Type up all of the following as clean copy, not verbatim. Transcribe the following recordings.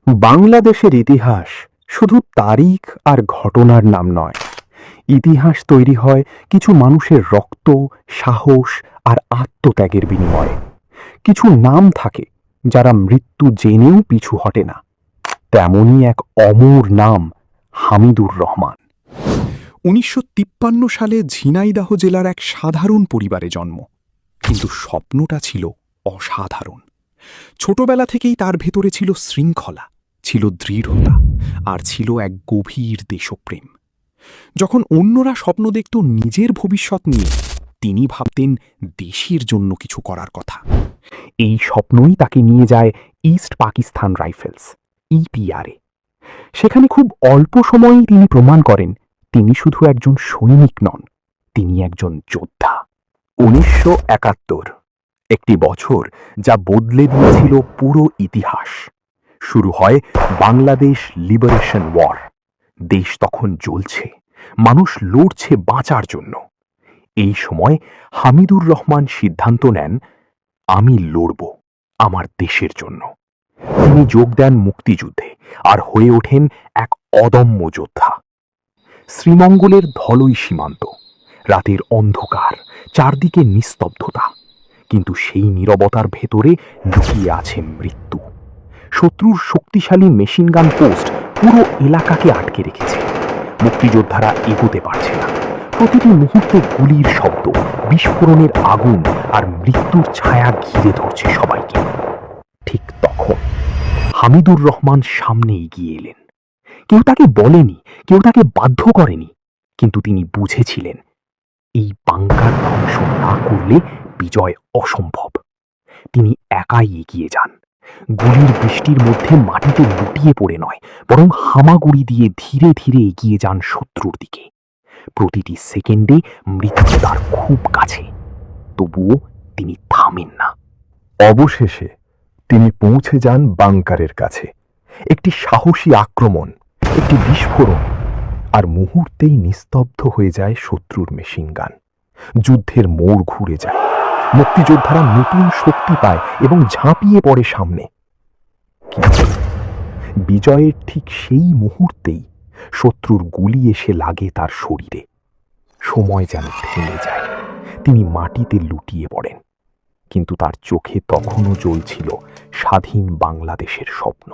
বাংলাদেশের ইতিহাস শুধু তারিখ আর ঘটনার নাম নয়। ইতিহাস তৈরি হয় কিছু মানুষের রক্ত, সাহস আর আত্মত্যাগের বিনিময়ে। কিছু নাম থাকে যারা মৃত্যু জেনেও পিছু হটে না। তেমনই এক অমর নাম হামিদুর রহমান। ১৯৫৩ সালে ঝিনাইদহ জেলার এক সাধারণ পরিবারে জন্ম, কিন্তু স্বপ্নটা ছিল অসাধারণ। ছোটবেলা থেকেই তার ভেতরে ছিল শৃঙ্খলা, ছিল দৃঢ়তা, আর ছিল এক গভীর দেশপ্রেম। যখন অন্যরা স্বপ্ন দেখত নিজের ভবিষ্যৎ নিয়ে, তিনি ভাবতেন দেশের জন্য কিছু করার কথা। এই স্বপ্নই তাকে নিয়ে যায় ইস্ট পাকিস্তান রাইফেলস, ইপিআরে। সেখানে খুব অল্প সময়েই তিনি প্রমাণ করেন তিনি শুধু একজন সৈনিক নন, তিনি একজন যোদ্ধা। ১৯৭১, একটি বছর যা বদলে দিয়েছিল পুরো ইতিহাস। শুরু হয় বাংলাদেশ লিবারেশন ওয়ার। দেশ তখন জ্বলছে, মানুষ লড়ছে বাঁচার জন্য। এই সময় হামিদুর রহমান সিদ্ধান্ত নেন, আমি লড়ব আমার দেশের জন্য। তিনি যোগ দেন মুক্তিযুদ্ধে আর হয়ে ওঠেন এক অদম্য যোদ্ধা। শ্রীমঙ্গলের ধলই সীমান্ত, রাতের অন্ধকার, চারদিকে নিস্তব্ধতা, কিন্তু সেই নীরবতার ভেতরে লুকিয়ে আছে মৃত্যু। শত্রুর শক্তিশালী মেশিনগান পোস্ট পুরো এলাকাকে আটকে রেখেছে। মুক্তিযোদ্ধারা এগোতে পারছে না। প্রতিটি মুহূর্তে গুলির শব্দ, বিস্ফোরণের আগুন আর মৃত্যুর ছায়া ঘিরে ধরছে সবাইকে। ঠিক তখন হামিদুর রহমান সামনে এগিয়ে এলেন। কেউ তাকে বলেনি, কেউ তাকে বাধ্য করেনি, কিন্তু তিনি বুঝেছিলেন এই বাংকার ধ্বংস না করলে বিজয় অসম্ভব। তিনি একাই এগিয়ে যান, গুলির বৃষ্টির মধ্যে মাটিতে লুটিয়ে পড়ে নয়, বরং হামাগুড়ি দিয়ে ধীরে ধীরে এগিয়ে যান শত্রুর দিকে। প্রতিটি সেকেন্ডে মৃত্যু তার খুব কাছে, তবুও তিনি থামেন না। অবশেষে তিনি পৌঁছে যান বাংকারের কাছে। একটি সাহসী আক্রমণ, একটি বিস্ফোরণ, আর মুহূর্তেই নিস্তব্ধ হয়ে যায় শত্রুর মেশিনগান। যুদ্ধের মোড় ঘুরে যায়। মুক্তিযোদ্ধারা নতুন শক্তি পায় এবং ঝাঁপিয়ে পড়ে সামনে। কিন্তু বিজয়ের ঠিক সেই মুহূর্তেই শত্রুর গুলি এসে লাগে তার শরীরে। সময় যেন থেমে যায়। তিনি মাটিতে লুটিয়ে পড়েন, কিন্তু তার চোখে তখনও জ্বলছিল স্বাধীন বাংলাদেশের স্বপ্ন।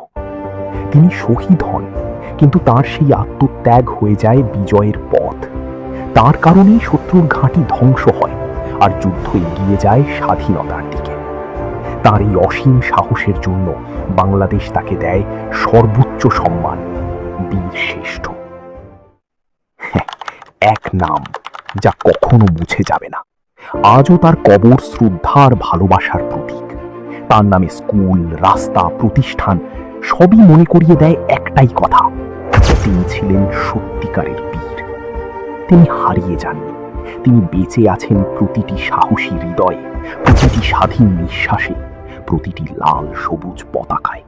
তিনি শহীদ হন, কিন্তু তার সেই আত্মত্যাগ হয়ে যায় বিজয়ের পথ। তার কারণেই শত্রুর ঘাঁটি ধ্বংস হয় আর যুদ্ধ এগিয়ে যায় স্বাধীনতার দিকে। তার এই অসীম সাহসের জন্য বাংলাদেশ তাকে দেয় সর্বোচ্চ সম্মান, বীর শ্রেষ্ঠ। এক নাম যা কখনো মুছে যাবে না। আজও তার কবর শ্রদ্ধা আর ভালোবাসার প্রতীক। তার নামে স্কুল, রাস্তা, প্রতিষ্ঠান সবই মনে করিয়ে দেয় একটাই কথা, তিনি ছিলেন সত্যিকারের বীর। তিনি হারিয়ে যাননি, তিনি বেঁচে আছেন প্রতিটি সাহসী হৃদয়ে, প্রতিটি স্বাধীন নিঃশ্বাসে, প্রতিটি লাল সবুজ পতাকায়।